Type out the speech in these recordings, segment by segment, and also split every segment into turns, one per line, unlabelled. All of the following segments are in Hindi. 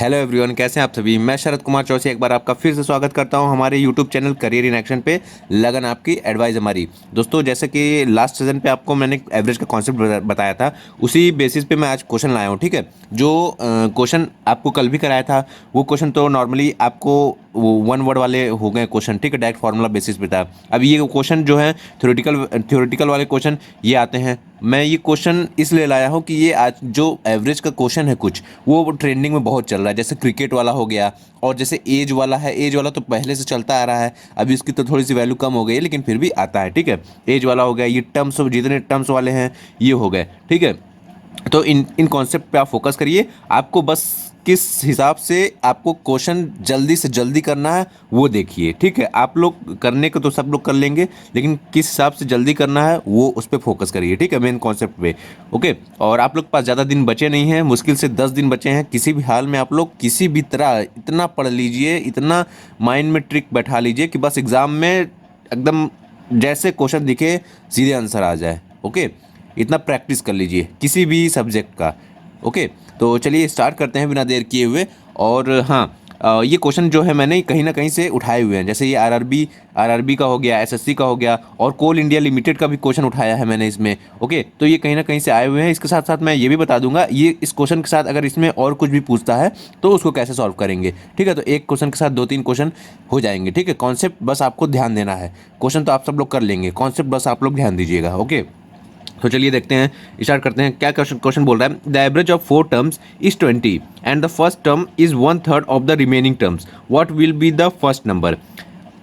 हेलो एवरीवन, कैसे हैं आप सभी। मैं शरद कुमार चौरसिया एक बार आपका फिर से स्वागत करता हूं हमारे YouTube channel career in action पे। लगन आपकी, एडवाइस हमारी। दोस्तों, जैसे कि लास्ट सीजन पे आपको मैंने एवरेज का कॉन्सेप्ट बताया था, उसी बेसिस पे मैं आज क्वेश्चन लाया हूं। ठीक है, जो क्वेश्चन आपको कल भी कराया था वो क्वेश्चन तो नॉर्मली आपको वन वर्ड वाले हो गए क्वेश्चन। ठीक है, डायरेक्ट फार्मूला बेसिस पे था। अब ये क्वेश्चन जो है थ्योरेटिकल वाले क्वेश्चन ये आते हैं। मैं ये क्वेश्चन इसलिए लाया हूँ कि ये आज जो एवरेज का क्वेश्चन है कुछ वो ट्रेंडिंग में बहुत चल रहा है। जैसे क्रिकेट वाला हो गया, और जैसे एज वाला है, एज वाला तो पहले से चलता आ रहा है, अभी उसकी तो थोड़ी सी वैल्यू कम हो गई है लेकिन फिर भी आता है। ठीक है, एज वाला हो गया, ये टर्म्स, जितने टर्म्स वाले हैं ये हो गए। ठीक है, तो इन इन कॉन्सेप्ट पे आप फोकस करिए। आपको बस किस हिसाब से आपको क्वेश्चन जल्दी से जल्दी करना है वो देखिए। ठीक है, आप लोग करने को तो सब लोग कर लेंगे, लेकिन किस हिसाब से जल्दी करना है वो उस पर फोकस करिए। ठीक है, मेन कॉन्सेप्ट पे। ओके, और आप लोग के पास ज़्यादा दिन बचे नहीं हैं, मुश्किल से 10 दिन बचे हैं। किसी भी हाल में आप लोग किसी भी तरह इतना पढ़ लीजिए, इतना माइंड में ट्रिक बैठा लीजिए कि बस एग्ज़ाम में एकदम जैसे क्वेश्चन दिखे सीधे आंसर आ जाए। ओके, इतना प्रैक्टिस कर लीजिए किसी भी सब्जेक्ट का। ओके, तो चलिए स्टार्ट करते हैं बिना देर किए हुए। और हाँ, ये क्वेश्चन जो है मैंने कहीं ना कहीं से उठाए हुए हैं। जैसे ये आरआरबी का हो गया, एसएससी का हो गया, और कोल इंडिया लिमिटेड का भी क्वेश्चन उठाया है मैंने इसमें। ओके, तो ये कहीं ना कहीं से आए हुए हैं। इसके साथ साथ मैं ये भी बता दूंगा, ये इस क्वेश्चन के साथ अगर इसमें और कुछ भी पूछता है तो उसको कैसे सॉल्व करेंगे। ठीक है, तो एक क्वेश्चन के साथ 2-3 क्वेश्चन हो जाएंगे। ठीक है, कॉन्सेप्ट बस आपको ध्यान देना है। क्वेश्चन तो आप सब लोग कर लेंगे, कॉन्सेप्ट बस आप लोग ध्यान दीजिएगा। ओके, तो चलिए देखते हैं, स्टार्ट करते हैं। क्या क्वेश्चन बोल रहा है, the average of 4 terms is 20 and the first term is 1/3 of the remaining terms, what will be the first number.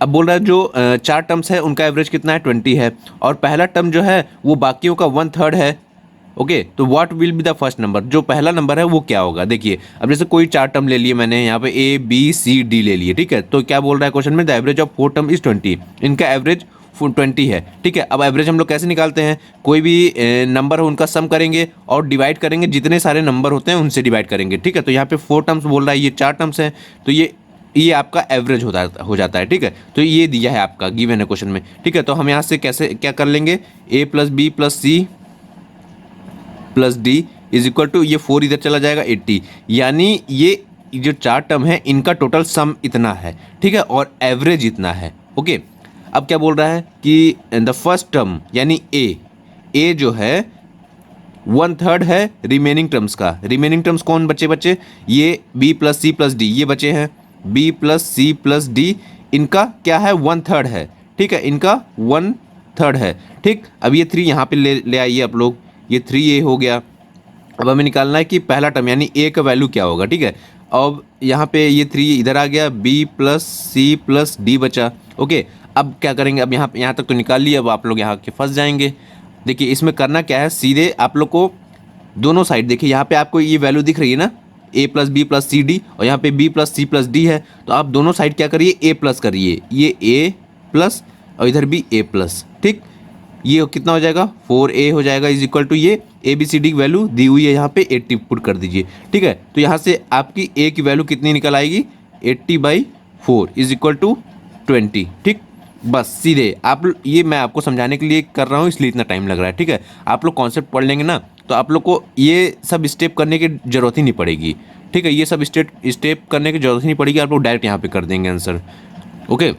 अब बोल रहा है जो 4 टर्म्स है उनका एवरेज कितना है, 20 है, और पहला टर्म जो है वो बाकियों का 1/3 है। ओके, तो what will be the first number, जो पहला नंबर है वो क्या होगा। देखिए, अब जैसे कोई 4 टर्म ले लिए मैंने, यहाँ पे ए बी सी डी ले लिए। ठीक है, तो क्या बोल रहा है क्वेश्चन में, the average of 4 term is 20, इनका एवरेज 20 है। ठीक है, अब एवरेज हम लोग कैसे निकालते हैं, कोई भी नंबर हो उनका सम करेंगे और डिवाइड करेंगे, जितने सारे नंबर होते हैं उनसे डिवाइड करेंगे। ठीक है, तो यहाँ पे 4 टर्म्स बोल रहा है, ये 4 टर्म्स हैं, तो ये आपका एवरेज हो जाता है। ठीक है, तो ये दिया है आपका गिवन है क्वेश्चन में। ठीक है, तो हम यहाँ से कैसे क्या कर लेंगे, A plus B plus C plus D is equal to, ये 4 इधर चला जाएगा 80, यानी ये जो 4 टर्म है इनका टोटल सम इतना है। ठीक है, और एवरेज इतना है। ओके, अब क्या बोल रहा है कि द फर्स्ट टर्म यानी ए जो है 1/3 है रिमेनिंग टर्म्स का। रिमेनिंग टर्म्स कौन बचे, ये B plus C plus D, ये बचे हैं B plus C plus D, इनका क्या है 1/3 है। ठीक है, इनका 1/3 है। ठीक, अब ये 3 यहाँ पे ले आइए आप लोग, ये 3a हो गया। अब हमें निकालना है कि पहला टर्म यानी a का वैल्यू क्या होगा। ठीक है, अब यहाँ पे ये 3 इधर आ गया, b plus C plus D बचा। ओके, अब क्या करेंगे, अब यहाँ तक तो निकाल लिया, अब आप लोग यहाँ के फंस जाएंगे। देखिए, इसमें करना क्या है, सीधे आप लोग को दोनों साइड देखिए, यहाँ पे आपको ये वैल्यू दिख रही है ना, a plus B plus C D, और यहाँ पे b plus C plus D है, तो आप दोनों साइड क्या करिए, a प्लस करिए, ये a प्लस और इधर भी a प्लस। ठीक, ये कितना हो जाएगा, 4a हो जाएगा, इज इक्वल टू ये ए बी सी डी की वैल्यू दी हुई है यहाँ पे 80 पुट कर दीजिए। ठीक है, तो यहाँ से आपकी a की वैल्यू कितनी निकल आएगी, 80/4 इज इक्वल टू 20। ठीक, बस सीधे आप, ये मैं आपको समझाने के लिए कर रहा हूँ इसलिए इतना टाइम लग रहा है। ठीक है, आप लोग कॉन्सेप्ट पढ़ लेंगे ना तो आप लोग को ये सब स्टेप करने की जरूरत ही नहीं पड़ेगी। ठीक है, ये सब स्टेप करने की जरूरत ही नहीं पड़ेगी, आप लोग डायरेक्ट यहाँ पे कर देंगे आंसर। ओके,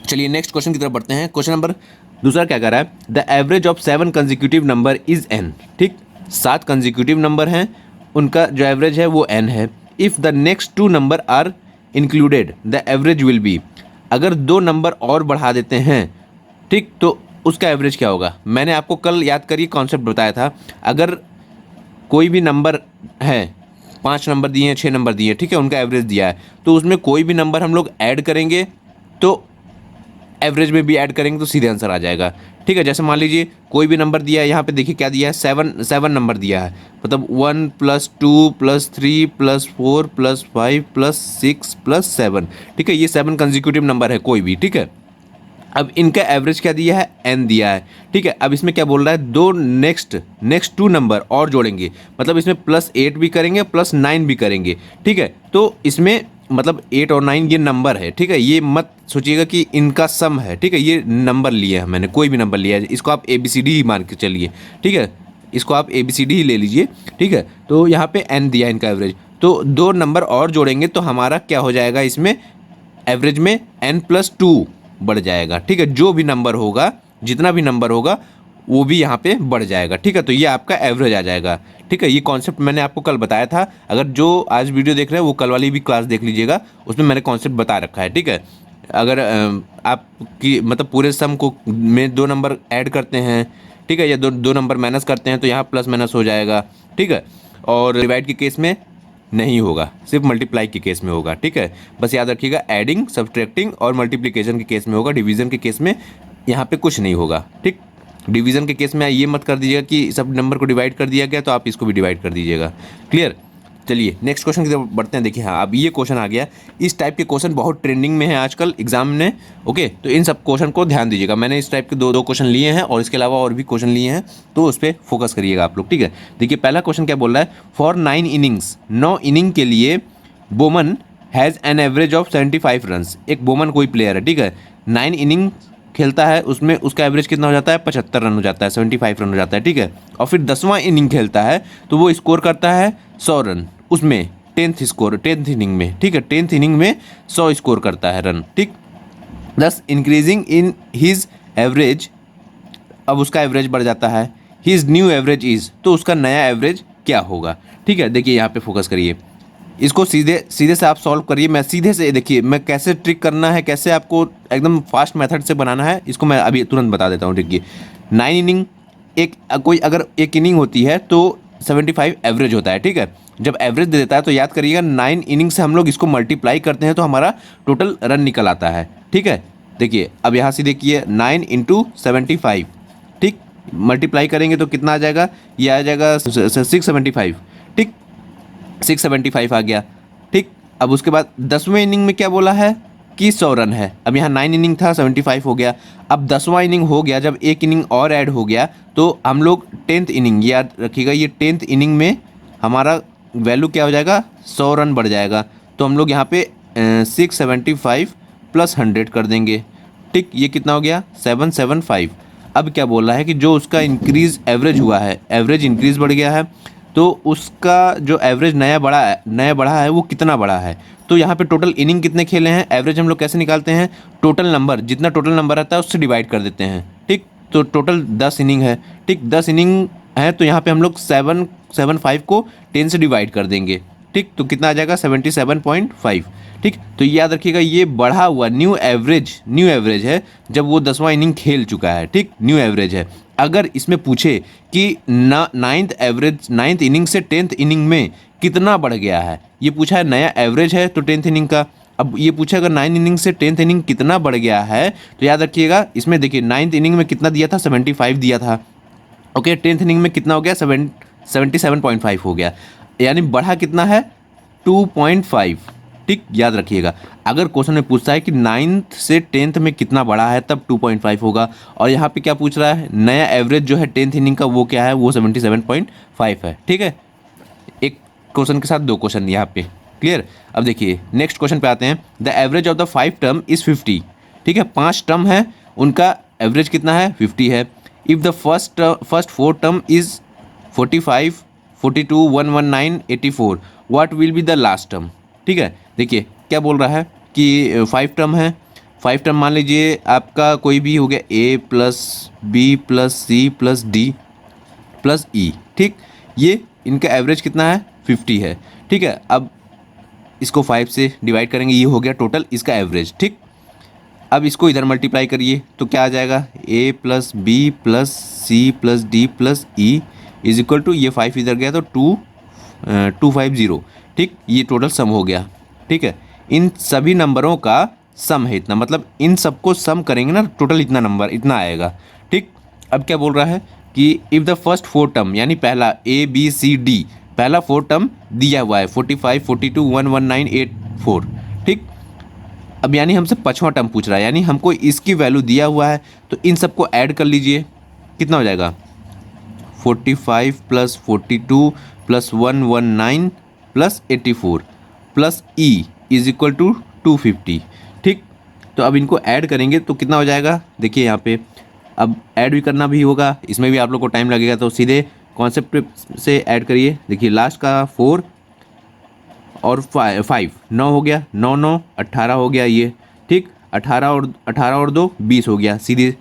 चलिए नेक्स्ट क्वेश्चन की तरफ बढ़ते हैं। क्वेश्चन नंबर दूसरा क्या कर रहा है, the average of 7 consecutive number is n। ठीक, 7 कंजिक्यूटिव नंबर हैं, उनका जो एवरेज है वो n है। If the next 2 number are included the average will be, अगर 2 नंबर और बढ़ा देते हैं, ठीक, तो उसका एवरेज क्या होगा। मैंने आपको कल याद करिए कॉन्सेप्ट बताया था, अगर कोई भी नंबर है, 5 नंबर दिए हैं, 6 नंबर दिए हैं, ठीक है, उनका एवरेज दिया है, तो उसमें कोई भी नंबर हम लोग ऐड करेंगे तो एवरेज में भी ऐड करेंगे तो सीधे आंसर आ जाएगा। ठीक है, जैसे मान लीजिए कोई भी नंबर दिया है, यहाँ पे देखिए क्या दिया है, 7 नंबर दिया है, मतलब 1 + 2 + 3 + 4 + 5 + 6 + 7। ठीक है, ये 7 कंजिक्यूटिव नंबर है कोई भी। ठीक है, अब इनका एवरेज क्या दिया है, n दिया है। ठीक है, अब इसमें क्या बोल रहा है, 2 नेक्स्ट 2 नंबर और जोड़ेंगे, मतलब इसमें +8 भी करेंगे +9 भी करेंगे। ठीक है, तो इसमें मतलब 8 और 9 ये नंबर है। ठीक है, ये मत सोचिएगा कि इनका सम है। ठीक है, ये नंबर लिए हैं मैंने, कोई भी नंबर लिया है, इसको आप ABCD ही मान के चलिए। ठीक है, इसको आप ABCD ही ले लीजिए। ठीक है, तो यहाँ पे n दिया है इनका एवरेज, तो 2 नंबर और जोड़ेंगे तो हमारा क्या हो जाएगा, इसमें एवरेज में n+2 बढ़ जाएगा। ठीक है, जो भी नंबर होगा, जितना भी नंबर होगा वो भी यहाँ पे बढ़ जाएगा। ठीक है, तो ये आपका एवरेज आ जाएगा। ठीक है, ये कॉन्सेप्ट मैंने आपको कल बताया था। अगर जो आज वीडियो देख रहे हैं वो कल वाली भी क्लास देख लीजिएगा, उसमें मैंने कॉन्सेप्ट बता रखा है। ठीक है, अगर आपकी मतलब पूरे सम को में 2 नंबर ऐड करते हैं, ठीक है, या दो नंबर माइनस करते हैं तो यहाँ प्लस माइनस हो जाएगा। ठीक है, और डिवाइड के केस में नहीं होगा, सिर्फ मल्टीप्लाई के केस में होगा। ठीक है, बस याद रखिएगा, एडिंग, सब्ट्रैक्टिंग और मल्टीप्लिकेशन के केस में होगा, डिवीजन के केस में यहाँ पे कुछ नहीं होगा। ठीक, डिवीजन के केस में ये मत कर दीजिएगा कि सब नंबर को डिवाइड कर दिया गया तो आप इसको भी डिवाइड कर दीजिएगा। क्लियर। चलिए नेक्स्ट क्वेश्चन की तरफ बढ़ते हैं। देखिए हाँ, अब ये क्वेश्चन आ गया। इस टाइप के क्वेश्चन बहुत ट्रेंडिंग में है आजकल एग्जाम में। ओके, तो इन सब क्वेश्चन को ध्यान दीजिएगा। मैंने इस टाइप के दो क्वेश्चन लिए हैं और इसके अलावा और भी क्वेश्चन लिए हैं, तो उस पर फोकस करिएगा आप लोग। ठीक है, देखिए पहला क्वेश्चन क्या बोल रहा है, फॉर 9 इनिंग्स, 9 इनिंग के लिए Boman has an average of 75 runs. एक बोमन कोई प्लेयर है, ठीक है, 9 इनिंग खेलता है, उसमें उसका एवरेज कितना हो जाता है, 75 रन हो जाता है, 75 रन हो जाता है। ठीक है, और फिर 10वां इनिंग खेलता है तो वो स्कोर करता है 100 रन, उसमें 10th इनिंग में। ठीक है, 10th इनिंग में 100 स्कोर करता है रन। ठीक, दस इंक्रीजिंग इन हिज एवरेज, अब उसका एवरेज बढ़ जाता है, हिज न्यू एवरेज इज, तो उसका नया एवरेज क्या होगा। ठीक है, देखिए यहाँ पे फोकस करिए, इसको सीधे से आप सॉल्व करिए। मैं सीधे से देखिए मैं कैसे ट्रिक करना है, कैसे आपको एकदम फास्ट मेथड से बनाना है, इसको मैं अभी तुरंत बता देता हूँ। देखिए 9 इनिंग, एक कोई अगर एक इनिंग होती है तो 75 एवरेज होता है। ठीक है, जब एवरेज दे देता है तो याद करिएगा 9 इनिंग से हम लोग इसको मल्टीप्लाई करते हैं तो हमारा टोटल रन निकल आता है। ठीक है, देखिए अब यहाँ से देखिए 9 × 75, ठीक, मल्टीप्लाई करेंगे तो कितना आ जाएगा, ये आ जाएगा 675। ठीक, 675 आ गया। ठीक, अब उसके बाद 10वें इनिंग में क्या बोला है कि 100 रन है। अब यहाँ 9 इनिंग था, 75 हो गया। अब 10वां इनिंग हो गया, जब एक इनिंग और ऐड हो गया तो हम लोग 10th इनिंग, याद रखिएगा ये 10th इनिंग में हमारा वैल्यू क्या हो जाएगा, 100 रन बढ़ जाएगा। तो हम लोग यहाँ पे 675 + 100 कर देंगे। ठीक, ये कितना हो गया, 775। अब क्या बोल रहा है कि जो उसका इंक्रीज एवरेज हुआ है, एवरेज इंक्रीज बढ़ गया है, तो उसका जो एवरेज नया बढ़ा है वो कितना बढ़ा है। तो यहाँ पे टोटल इनिंग कितने खेले हैं, एवरेज हम लोग कैसे निकालते हैं, टोटल नंबर, जितना टोटल नंबर आता है उससे डिवाइड कर देते हैं। ठीक, तो टोटल 10 इनिंग है। ठीक, 10 इनिंग है तो यहाँ पे हम लोग 775 को 10 से डिवाइड कर देंगे। ठीक, तो कितना आ जाएगा, 77.5। ठीक, तो याद रखिएगा ये बढ़ा हुआ न्यू एवरेज है जब वो 10वां इनिंग खेल चुका है। ठीक, न्यू एवरेज है। अगर इसमें पूछे कि 9th इनिंग से 10th इनिंग में कितना बढ़ गया है, ये पूछा है, नया एवरेज है तो 10th इनिंग का। अब ये पूछा अगर 9 इनिंग से 10th इनिंग कितना बढ़ गया है, तो याद रखिएगा इसमें देखिए 9th इनिंग में कितना दिया था, 75 दिया था। ओके, 10th इनिंग में कितना हो गया, 77.5 हो गया, यानी बढ़ा कितना है, 2.5। ठीक, याद रखिएगा अगर क्वेश्चन में पूछता है कि 9th से 10th में कितना बढ़ा है तब 2.5 होगा। और यहाँ पे क्या पूछ रहा है, नया एवरेज जो है 10th इनिंग का वो क्या है, वो 77.5 है। ठीक है, एक क्वेश्चन के साथ 2 क्वेश्चन यहाँ पे क्लियर। अब देखिए नेक्स्ट क्वेश्चन पे आते हैं। The average of the 5 term is 50। ठीक है, 5 टर्म है, उनका एवरेज कितना है, 50 है। If the first 4 term is 45, 42, 119, 84, what will be the last term. ठीक है, देखिए क्या बोल रहा है कि 5 टर्म है, 5 टर्म मान लीजिए आपका कोई भी हो गया, A + B + C + D + E। ठीक, ये इनका एवरेज कितना है, 50 है। ठीक है, अब इसको 5 से डिवाइड करेंगे, ये हो गया टोटल इसका एवरेज। ठीक, अब इसको इधर मल्टीप्लाई करिए तो क्या आ जाएगा, A + B + C + D + E = ये 5 इधर गया तो 250। ठीक, ये टोटल सम हो गया। ठीक है, इन सभी नंबरों का सम है इतना, मतलब इन सबको सम करेंगे ना टोटल इतना नंबर इतना आएगा। ठीक, अब क्या बोल रहा है कि इफ़ द फर्स्ट 4 टर्म, यानी पहला A B C D, पहला 4 टर्म दिया हुआ है 45, 42, 119, 84। ठीक, अब यानी हमसे 5वां टर्म पूछ रहा है, यानी हमको इसकी वैल्यू दिया हुआ है, तो इन सबको ऐड कर लीजिए, कितना हो जाएगा, 45 + 42 + 119 + 84 + E = 250। ठीक, तो अब इनको ऐड करेंगे तो कितना हो जाएगा, देखिए यहाँ पे अब ऐड भी करना भी होगा, इसमें भी आप लोग को टाइम लगेगा, तो सीधे कॉन्सेप्ट से ऐड करिए। देखिए लास्ट का 4 और 5 9 हो गया, 9 9 18 हो गया ये, ठीक। 18 और 2 20 हो गया सीधे,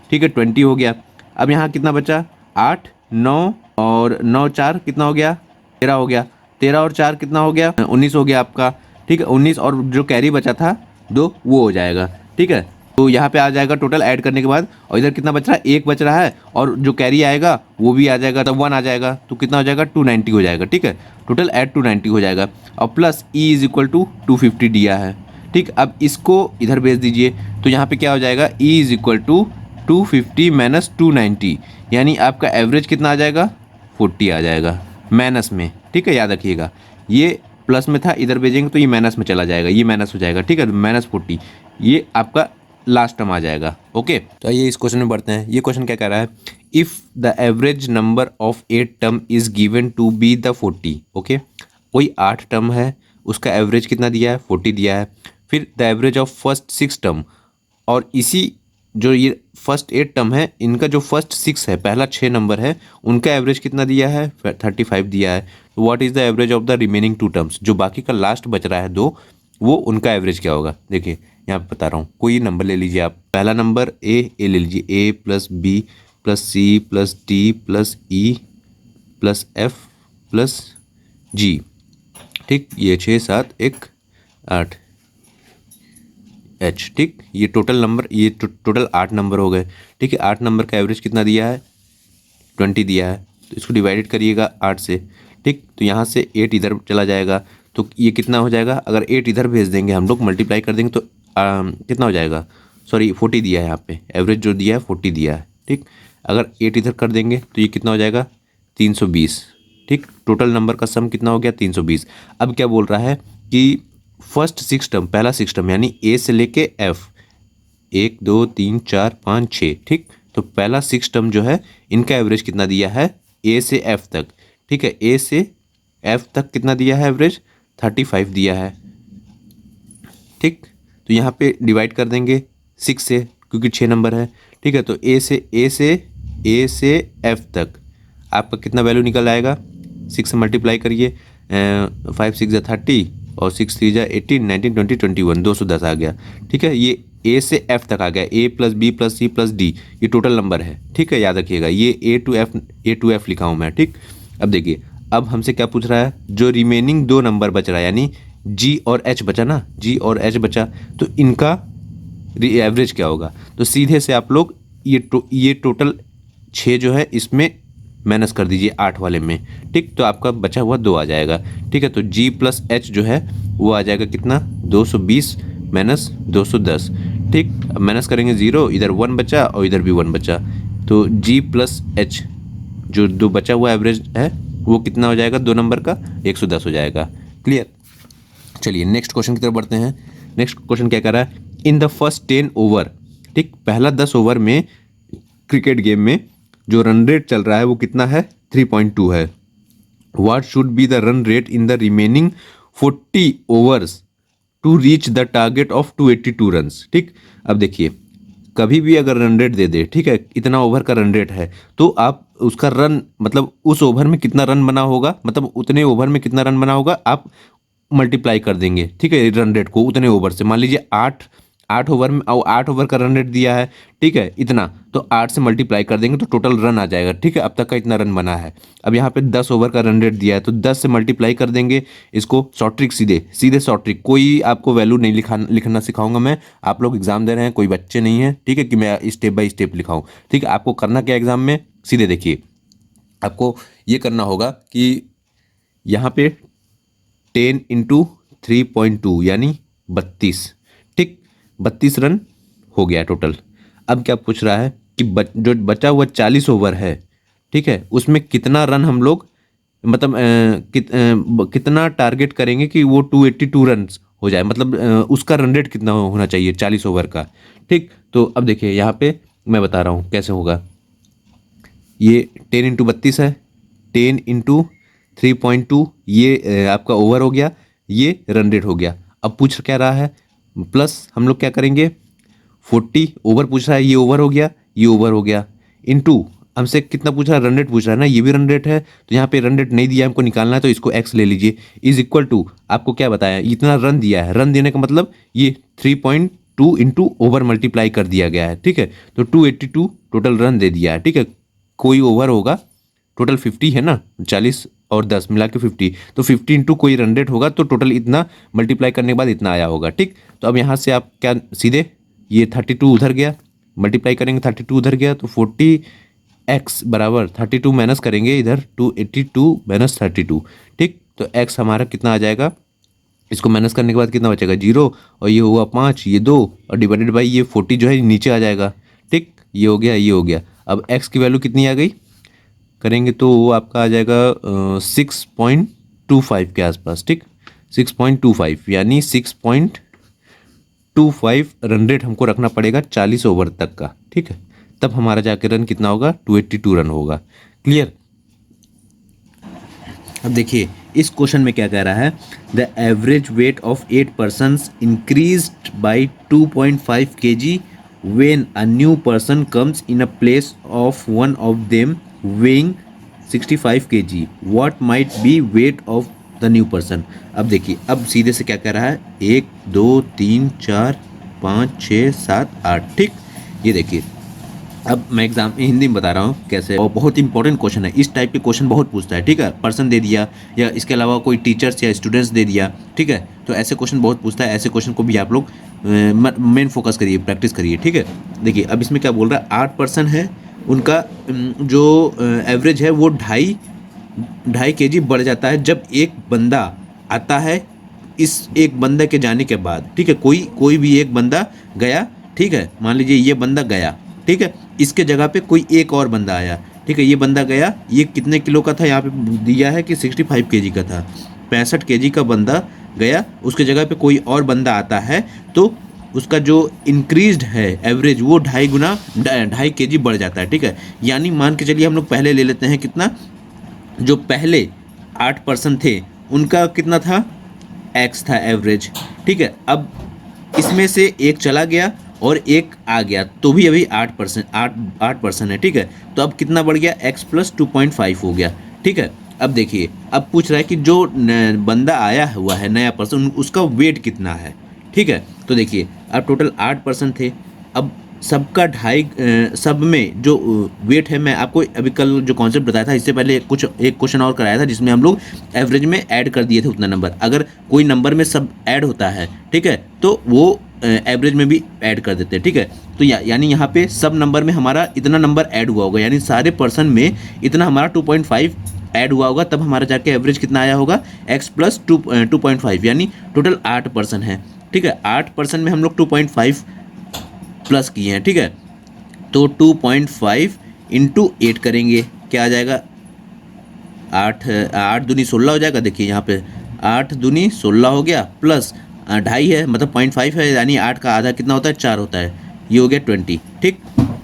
ठीक है। 20 हो गया। अब यहाँ कितना बचा, 8 9 और 9 4 कितना हो गया, 13 हो गया। 13 और 4 कितना हो गया, 19 हो गया आपका, ठीक है। 19 और जो कैरी बचा था 2 वो हो जाएगा, ठीक है। तो यहाँ पे आ जाएगा टोटल ऐड करने के बाद। और इधर कितना बच रहा है, 1 बच रहा है, और जो कैरी आएगा वो भी आ जाएगा, तब 1 आ जाएगा, तो कितना हो जाएगा 290 हो जाएगा, ठीक है। टोटल ऐड 290 हो जाएगा। और plus E is equal to 250 दिया है, ठीक। अब इसको इधर भेज दीजिए, तो यहाँ पे क्या हो जाएगा, E is equal to 250 minus 290, यानी आपका एवरेज कितना आ जाएगा, 40 आ जाएगा माइनस में, ठीक है। याद रखिएगा, ये प्लस में था, इधर भेजेंगे तो ये माइनस में चला जाएगा, ये माइनस हो जाएगा, ठीक है। -40 ये आपका लास्ट टर्म आ जाएगा, ओके। तो आइए इस क्वेश्चन में बढ़ते हैं। ये क्वेश्चन क्या कह रहा है, if the average number of 8 term is given to be the 40, okay. कोई 8 टर्म है, उसका एवरेज कितना दिया है, 40 दिया है। फिर the average of first 6 term, और इसी जो ये फर्स्ट 8 टर्म है, इनका जो फर्स्ट 6 है, पहला 6 नंबर है, उनका एवरेज कितना दिया है, 35 दिया है। तो what is the average of the remaining 2 terms, जो बाकी का लास्ट बच रहा है 2, वो उनका एवरेज क्या होगा। देखिए यहाँ पे बता रहा हूँ, कोई नंबर ले लीजिए आप, पहला नंबर ए ले लीजिए, A plus B plus C plus D plus E plus F plus G, ठीक। ये 6 7 1 8 एच, ठीक। ये टोटल नंबर, ये टोटल 8 नंबर हो गए, ठीक है। 8 नंबर का एवरेज कितना दिया है, 20 दिया है। तो इसको डिवाइडेड करिएगा 8 से, ठीक। तो यहाँ से 8 इधर चला जाएगा, तो ये कितना हो जाएगा, अगर 8 इधर भेज देंगे हम लोग, मल्टीप्लाई कर देंगे, तो कितना हो जाएगा, सॉरी 40 दिया है यहाँ पे, एवरेज जो दिया है 40 दिया है, ठीक। अगर 8 इधर कर देंगे तो ये कितना हो जाएगा, 320, ठीक। टोटल नंबर का सम कितना हो गया, 320। अब क्या बोल रहा है कि फर्स्ट 6 टर्म, पहला 6 टर्म यानी ए से लेके एफ, 1 2 3 4 5 6, ठीक। तो पहला 6 टर्म जो है, इनका एवरेज कितना दिया है, ए से एफ तक, ठीक है। ए से एफ तक कितना दिया है एवरेज, 35 दिया है, ठीक। तो यहाँ पे डिवाइड कर देंगे 6 से, क्योंकि 6 नंबर है, ठीक है। तो ए से एफ तक आपका कितना वैल्यू निकल आएगा, 6 से मल्टीप्लाई करिए, 5 6 जा 30 और 6 3 जा 18 19 20 21 210 आ गया, ठीक है। ये ए से एफ तक आ गया, A plus B plus C plus D, ये टोटल नंबर है, ठीक है। याद रखिएगा, ये ए टू एफ लिखा हूँ मैं, ठीक। अब देखिए, अब हमसे क्या पूछ रहा है, जो रिमेनिंग 2 नंबर बच रहा है, यानी जी और एच बचा ना, जी और एच बचा, तो इनका एवरेज क्या होगा। तो सीधे से आप लोग ये टोटल 6 जो है, इसमें माइनस कर दीजिए 8 वाले में, ठीक। तो आपका बचा हुआ 2 आ जाएगा, ठीक है। तो जी प्लस एच जो है वो आ जाएगा कितना, 220 माइनस 210, ठीक। अब माइनस करेंगे 0, इधर 1 बचा और इधर भी 1 बचा, तो जी प्लस एच जो 2 बचा हुआ एवरेज है, वो कितना हो जाएगा, 2 नंबर का 110 हो जाएगा। क्लियर। चलिए नेक्स्ट क्वेश्चन की तरफ बढ़ते हैं। नेक्स्ट क्वेश्चन क्या कर रहा है, इन द फर्स्ट 10 ओवर, ठीक। पहला 10 ओवर में क्रिकेट गेम में जो रन रेट चल रहा है वो कितना है, 3.2 है। What should be the run rate in the remaining 40 overs to reach the target of 282 runs, ठीक। अब देखिए, कभी भी अगर रन रेट दे दे, ठीक है, इतना ओवर का रन रेट है, तो आप उसका रन, मतलब उस ओवर में कितना रन बना होगा, मतलब उतने ओवर में कितना रन बना होगा, आप मल्टीप्लाई कर देंगे, ठीक है, रन रेट को उतने ओवर से। मान लीजिए 8 ओवर में, और 8 ओवर का रन रेट दिया है, ठीक है, इतना, तो 8 से मल्टीप्लाई कर देंगे तो टोटल रन आ जाएगा, ठीक है। अब तक का इतना रन बना है। अब यहाँ पे 10 ओवर का रन रेट दिया है, तो 10 से मल्टीप्लाई कर देंगे इसको। शॉर्ट ट्रिक, सीधे शॉर्ट ट्रिक, कोई आपको वैल्यू नहीं लिखना सिखाऊंगा मैं। आप लोग एग्जाम दे रहे हैं, कोई बच्चे नहीं है, ठीक है, कि मैं स्टेप बाय स्टेप लिखाऊं, ठीक है। आपको करना क्या एग्जाम में, सीधे देखिए, आपको ये करना होगा कि यहाँ पे 10 इंटू 3.2 यानी 32, ठीक। 32 रन हो गया टोटल। अब क्या पूछ रहा है कि जो बचा हुआ 40 ओवर है, ठीक है, उसमें कितना रन हम लोग, मतलब कितना टारगेट करेंगे कि वो 282 रन हो जाए, मतलब उसका रन रेट कितना होना चाहिए 40 ओवर का, ठीक। तो अब देखिए यहाँ पे मैं बता रहा हूँ कैसे होगा। ये 10 इंटू 32 है, 10 इंटू 3.2 ये आपका ओवर हो गया, ये रन रेट हो गया। अब पूछ क्या रहा है, प्लस हम लोग क्या करेंगे, 40 ओवर पूछ रहा है, ये ओवर हो गया, ये ओवर हो गया, इंटू हमसे कितना पूछ रहा है, रन रेट पूछ रहा है ना, ये भी रन रेट है, तो यहाँ पे रन रेट नहीं दिया हमको निकालना है, तो इसको एक्स ले लीजिए। इज इक्वल टू, आपको क्या बताया, इतना रन दिया है, रन देने का मतलब ये 3.2 इंटू ओवर मल्टीप्लाई कर दिया गया है, ठीक है। तो 282 टोटल रन दे दिया है, ठीक है। कोई ओवर होगा, टोटल 50 है ना, 40 और 10 मिला के 50, तो 50 इंटू कोई रन रेट होगा, तो टोटल इतना मल्टीप्लाई करने के बाद इतना आया होगा, ठीक। तो अब यहाँ से आप क्या सीधे ये 32 उधर गया, मल्टीप्लाई करेंगे 32 उधर गया, तो 40 एक्स बराबर 32 माइनस करेंगे इधर 282 माइनस 32, ठीक। तो एक्स हमारा कितना आ जाएगा, इसको माइनस करने के बाद कितना बचेगा, 0, और ये हुआ 5, ये 2, और डिवाइडेड बाई ये 40 जो है नीचे आ जाएगा, ठीक। ये हो गया, ये हो गया। अब एक्स की वैल्यू कितनी आ गई करेंगे तो वो आपका आ जाएगा 6.25 के आसपास, ठीक। 6.25 यानी 6.25 रन रेट हमको रखना पड़ेगा 40 ओवर तक का, ठीक है। तब हमारा जाके रन कितना होगा, 282 रन होगा। क्लियर। अब देखिए इस क्वेश्चन में क्या कह रहा है, the average weight of 8 persons increased by 2.5 kg when a new person comes in a place of one of them weighing 65 kg. What might be weight of the new person? अब देखिए, अब सीधे से क्या कह रहा है, 1 2 3 4 5 6 7 8, ठीक। ये देखिए, अब मैं एग्जाम हिंदी में बता रहा हूँ कैसे, और बहुत इंपॉर्टेंट क्वेश्चन है, इस टाइप के क्वेश्चन बहुत पूछता है, ठीक है। पर्सन दे दिया या इसके अलावा कोई टीचर्स या स्टूडेंट्स दे दिया, ठीक है, तो ऐसे क्वेश्चन बहुत पूछता है। ऐसे क्वेश्चन को भी आप लोग मेन फोकस करिए, प्रैक्टिस करिए, ठीक है। देखिए अब इसमें क्या बोल रहा है, 8 पर्सन है, उनका जो एवरेज है वो 2.5 kg बढ़ जाता है जब एक बंदा आता है इस एक बंदे के जाने के बाद, ठीक है। कोई भी एक बंदा गया, ठीक है, मान लीजिए ये बंदा गया, ठीक है, इसके जगह पे कोई एक और बंदा आया, ठीक है। ये बंदा गया, ये कितने किलो का था, यहाँ पे दिया है कि 65 kg का था, 65 kg का बंदा गया, उसके जगह पे कोई और बंदा आता है, तो उसका जो इंक्रीज्ड है एवरेज वो 2.5 kg बढ़ जाता है, ठीक है। यानी मान के चलिए हम लोग पहले ले लेते हैं कितना, जो पहले 8 पर्सन थे उनका कितना था, एक्स था एवरेज, ठीक है। अब इसमें से एक चला गया और एक आ गया, तो भी अभी 8 पर्सन है, ठीक है। तो अब कितना बढ़ गया, x प्लस 2.5 हो गया, ठीक है। अब देखिए, अब पूछ रहा है कि जो बंदा आया हुआ है नया पर्सन, उसका वेट कितना है, ठीक है। तो देखिए अब टोटल 8 पर्सन थे, अब सबका 2.5 सब में जो वेट है, मैं आपको अभी कल जो कॉन्सेप्ट बताया था इससे पहले एक क्वेश्चन और कराया था जिसमें हम लोग एवरेज में ऐड कर दिए थे उतना नंबर। अगर कोई नंबर में सब ऐड होता है, ठीक है, तो वो एवरेज में भी ऐड कर देते हैं, ठीक है। तो यानी यहाँ पे सब नंबर में हमारा इतना नंबर ऐड हुआ होगा, यानी सारे पर्सन में इतना हमारा 2.5 ऐड हुआ होगा, तब हमारा जाके एवरेज कितना आया होगा, x प्लस 2.5, यानी टोटल 8 पर्सन है, ठीक है। 8 पर्सन में हम लोग 2.5 प्लस किए हैं, ठीक है। तो 2.5 इंटू 8 करेंगे, क्या आ जाएगा, 8 दूनी 16 हो जाएगा। देखिए यहाँ पे 8 दूनी 16 हो गया, प्लस 2.5 है, मतलब 0.5 है, यानी 8 का आधा कितना होता है, 4 होता है, ये हो गया 20, ठीक।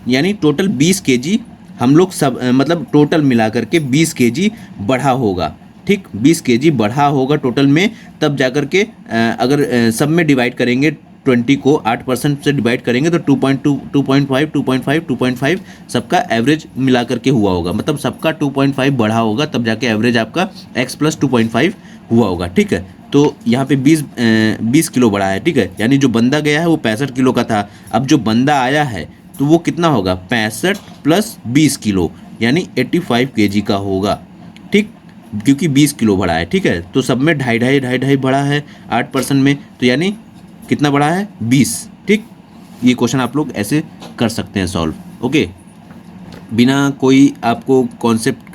यानी टोटल 20 kg हम लोग सब मतलब टोटल मिला करके 20 kg बढ़ा होगा, ठीक। 20 kg बढ़ा होगा टोटल में, तब जाकर के अगर सब में डिवाइड करेंगे 20 को 8% से डिवाइड करेंगे तो 2.2 2.5 2.5 2.5 सबका एवरेज मिला करके हुआ होगा, मतलब सबका 2.5 बढ़ा होगा, तब जाके एवरेज आपका x प्लस 2.5 हुआ होगा, ठीक है। तो यहाँ पे 20 किलो बढ़ा है, ठीक है। यानी जो बंदा गया है वो 65 किलो का था, अब जो बंदा आया है तो वो कितना होगा, 65 प्लस 20 किलो, यानी 85 kg का होगा, ठीक, क्योंकि 20 किलो बढ़ा है, ठीक है। तो सब में 2.5 बढ़ा है 8 पर्सन में, तो यानी कितना बढ़ा है, 20, ठीक। ये क्वेश्चन आप लोग ऐसे कर सकते हैं सॉल्व, ओके, बिना कोई आपको कॉन्सेप्ट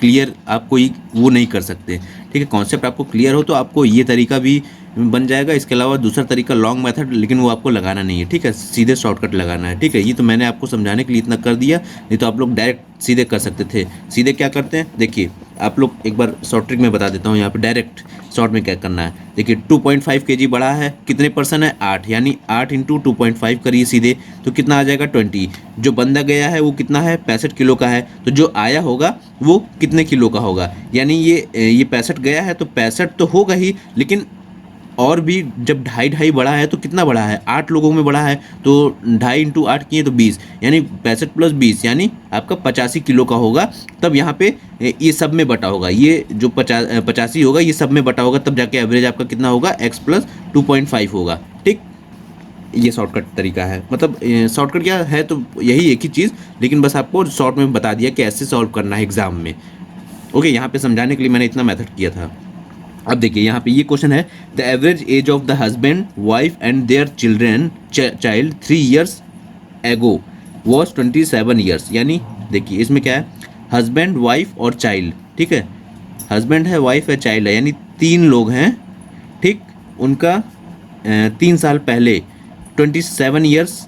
क्लियर आप कोई वो नहीं कर सकते, ठीक है। कॉन्सेप्ट आपको क्लियर हो तो आपको ये तरीका भी बन जाएगा, इसके अलावा दूसरा तरीका लॉन्ग मेथड, लेकिन वो आपको लगाना नहीं है, ठीक है, सीधे शॉर्टकट लगाना है, ठीक है। ये तो मैंने आपको समझाने के लिए इतना कर दिया, नहीं तो आप लोग डायरेक्ट सीधे कर सकते थे। सीधे क्या करते हैं, देखिए आप लोग एक बार शॉर्ट ट्रिक में बता देता हूँ, यहाँ पे डायरेक्ट शॉर्ट में क्या करना है। देखिए 2.5 kg बढ़ा है, कितने पर्सन है, 8, यानी 8 इंटू 2.5 करिए सीधे, तो कितना आ जाएगा, 20। जो बंदा गया है वो कितना है, 65 किलो का है, तो जो आया होगा वो कितने किलो का होगा, यानी ये 65 गया है तो 65 तो होगा ही, लेकिन और भी जब ढाई ढाई बढ़ा है तो कितना बढ़ा है, 8 लोगों में बढ़ा है, तो 2.5 इंटू 8 किए तो 20, यानी 65 प्लस 20 यानी आपका 85 किलो का होगा। तब यहाँ पे ये सब में बटा होगा, ये जो 85 होगा ये सब में बटा होगा, तब जाके एवरेज आपका कितना होगा, x प्लस 2.5 होगा। ठीक, ये शॉर्टकट तरीका है, मतलब शॉर्टकट क्या है तो यही एक ही चीज़, लेकिन बस आपको शॉर्ट में बता दिया कि ऐसे सॉल्व करना है एग्जाम में। ओके, यहाँ पे समझाने के लिए मैंने इतना मेथड किया था। अब देखिए यहाँ पे ये क्वेश्चन है, the average age of the husband wife and their children child 3 years ago was 27 years. यानी देखिए इसमें क्या है, हस्बैंड वाइफ और चाइल्ड, ठीक है, हस्बैंड है, वाइफ है, चाइल्ड है, यानी 3 लोग हैं। ठीक, उनका 3 साल पहले 27 ईयर्स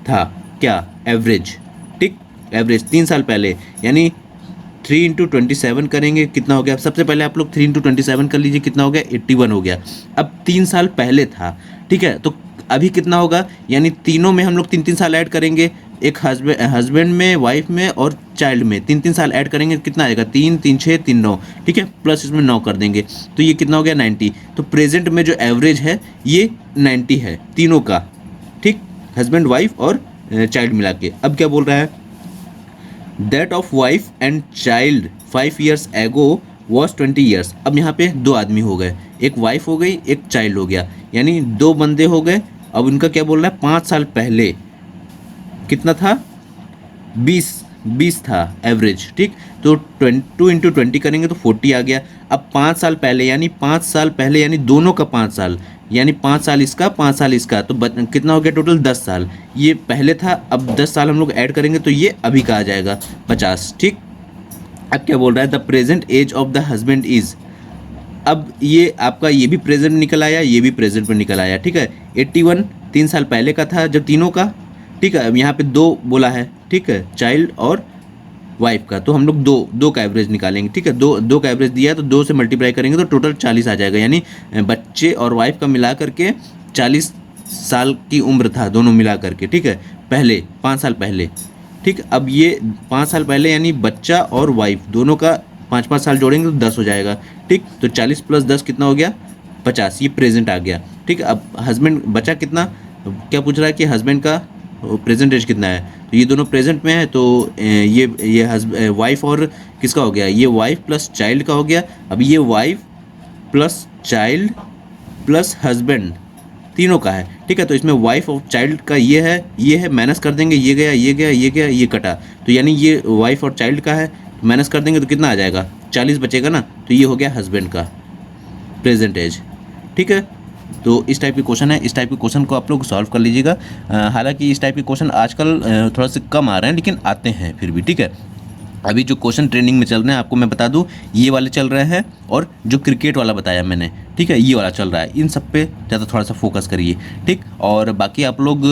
था क्या, एवरेज। ठीक, एवरेज 3 साल पहले, यानी 3 इंटू 27 करेंगे कितना हो गया, सबसे पहले आप लोग 3 इंटू 27 कर लीजिए, कितना हो गया, 81 हो गया। अब 3 साल पहले था, ठीक है, तो अभी कितना होगा, यानी तीनों में हम लोग 3 3 साल ऐड करेंगे, एक हस्बैंड में, वाइफ में और चाइल्ड में 3 3 साल ऐड करेंगे, कितना आएगा, 3 3 6 3 9, ठीक है, प्लस इसमें 9 कर देंगे, तो ये कितना हो गया, 90। तो प्रेजेंट में जो एवरेज है ये 90 है तीनों का। ठीक, हस्बैंड वाइफ और चाइल्ड मिला के। अब क्या बोल रहा है, that of wife and child 5 years ago was 20 years. अब यहाँ पे 2 आदमी हो गए, एक वाइफ हो गई, एक चाइल्ड हो गया, यानी 2 बंदे हो गए। अब उनका क्या बोल रहा है, 5 साल पहले कितना था, 20 था एवरेज। ठीक, तो 2 इंटू 20 करेंगे तो 40 आ गया। अब 5 साल पहले, यानी 5 साल पहले, यानी दोनों का 5 साल, यानी 5 साल इसका 5 साल इसका, तो कितना हो गया टोटल, 10 साल। ये पहले था, अब 10 साल हम लोग ऐड करेंगे तो ये अभी का आ जाएगा 50। ठीक, अब क्या बोल रहा है, the present age of the husband is. अब ये आपका ये भी प्रेजेंट निकल आया, ये भी प्रेजेंट में निकल आया। ठीक है, 81 3 साल पहले का था जब तीनों का। ठीक है, अब यहाँ पे 2 बोला है, ठीक है, चाइल्ड और वाइफ का, तो हम लोग दो का एवरेज निकालेंगे। ठीक है, दो का एवरेज दिया है तो 2 से मल्टीप्लाई करेंगे तो टोटल 40 आ जाएगा, यानी बच्चे और वाइफ का मिला करके 40 साल की उम्र था दोनों मिला करके। ठीक है, पहले 5 साल पहले। ठीक, अब ये 5 साल पहले यानी बच्चा और वाइफ दोनों का 5-5 साल जोड़ेंगे तो 10 हो जाएगा। ठीक, तो 40 प्लस 10 कितना हो गया, 50, ये प्रेजेंट आ गया। ठीक, अब हस्बैंड बचा कितना, क्या पूछ रहा है कि हस्बैंड का प्रेजेंट एज कितना है, तो ये दोनों प्रेजेंट में है, तो ये वाइफ और किसका हो गया, ये वाइफ प्लस चाइल्ड का हो गया। अब ये wife plus child plus husband तीनों का है। ठीक है, तो इसमें वाइफ और चाइल्ड का ये है, माइनस कर देंगे, ये गया, ये गया, ये गया, ये कटा, तो यानी ये वाइफ और चाइल्ड का है, माइनस कर देंगे तो कितना आ जाएगा, 40 बचेगा ना, तो ये हो गया हस्बैंड का प्रेजेंट एज। ठीक है, तो इस टाइप के क्वेश्चन है, इस टाइप के क्वेश्चन को आप लोग सॉल्व कर लीजिएगा। हालांकि इस टाइप के क्वेश्चन आजकल थोड़ा सा कम आ रहे हैं, लेकिन आते हैं फिर भी। ठीक है, अभी जो क्वेश्चन ट्रेंडिंग में चल रहे हैं आपको मैं बता दूं, ये वाले चल रहे हैं, और जो क्रिकेट वाला बताया मैंने, ठीक है, ये वाला चल रहा है। इन सब पे ज़्यादा थोड़ा सा फोकस करिए। ठीक, और बाकी आप लोग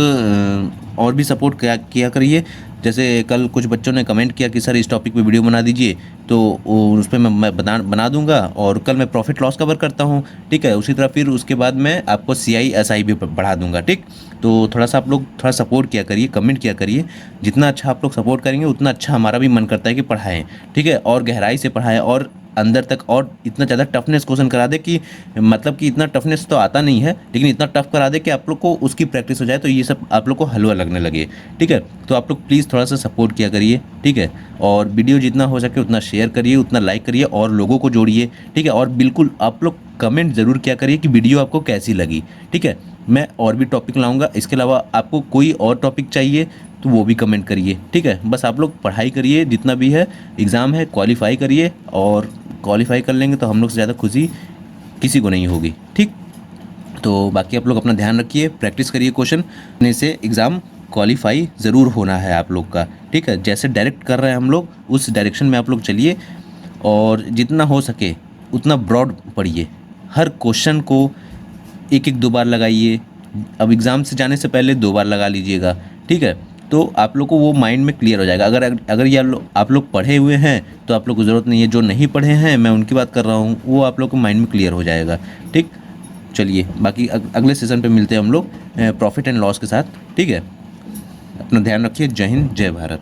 और भी सपोर्ट किया करिए। जैसे कल कुछ बच्चों ने कमेंट किया कि सर इस टॉपिक पे वीडियो बना दीजिए, तो उस पर मैं बना दूंगा, और कल मैं प्रॉफिट लॉस कवर करता हूँ। ठीक है, उसी तरह फिर उसके बाद मैं आपको CI SI भी बढ़ा दूंगा। ठीक, तो थोड़ा सा आप लोग थोड़ा सपोर्ट किया करिए, कमेंट किया करिए। जितना अच्छा आप लोग सपोर्ट करेंगे उतना अच्छा हमारा भी मन करता है कि पढ़ाएं। ठीक है, और गहराई से पढ़ाएं, और अंदर तक, और इतना ज़्यादा टफनेस क्वेश्चन करा दे कि मतलब कि इतना टफनेस तो आता नहीं है, लेकिन इतना टफ करा दे कि आप लोग को उसकी प्रैक्टिस हो जाए, तो ये सब आप लोग को हलवा लगने लगे। ठीक है, तो आप लोग प्लीज़ थोड़ा सा सपोर्ट किया करिए। ठीक है, और वीडियो जितना हो सके उतना शेयर करिए, उतना लाइक करिए, और लोगों को जोड़िए। ठीक है, और बिल्कुल आप लोग कमेंट ज़रूर किया करिए कि वीडियो आपको कैसी लगी। ठीक है, मैं और भी टॉपिक लाऊंगा, इसके अलावा आपको कोई और टॉपिक चाहिए तो वो भी कमेंट करिए। ठीक है, बस आप लोग पढ़ाई करिए, जितना भी है एग्ज़ाम है क्वालिफाई करिए, और क्वालिफाई कर लेंगे तो हम लोग से ज़्यादा खुशी किसी को नहीं होगी। ठीक, तो बाकी आप लोग अपना ध्यान रखिए, प्रैक्टिस करिए, क्वेश्चन से एग्ज़ाम क्वालिफाई ज़रूर होना है आप लोग का। ठीक है, जैसे डायरेक्ट कर रहे हैं हम लोग उस डायरेक्शन में आप लोग चलिए, और जितना हो सके उतना ब्रॉड पढ़िए, हर क्वेश्चन को 1-1 2 बार लगाइए। अब एग्ज़ाम से जाने से पहले 2 बार लगा लीजिएगा। ठीक है, तो आप लोग को वो माइंड में क्लियर हो जाएगा। अगर ये आप लोग पढ़े हुए हैं तो आप लोग को ज़रूरत नहीं है, जो नहीं पढ़े हैं मैं उनकी बात कर रहा हूँ, वो आप लोग को माइंड में क्लियर हो जाएगा। ठीक, चलिए बाकी अगले सेशन पे मिलते हैं हम लोग प्रॉफिट एंड लॉस के साथ। ठीक है, अपना ध्यान रखिए। जय हिंद, जय भारत।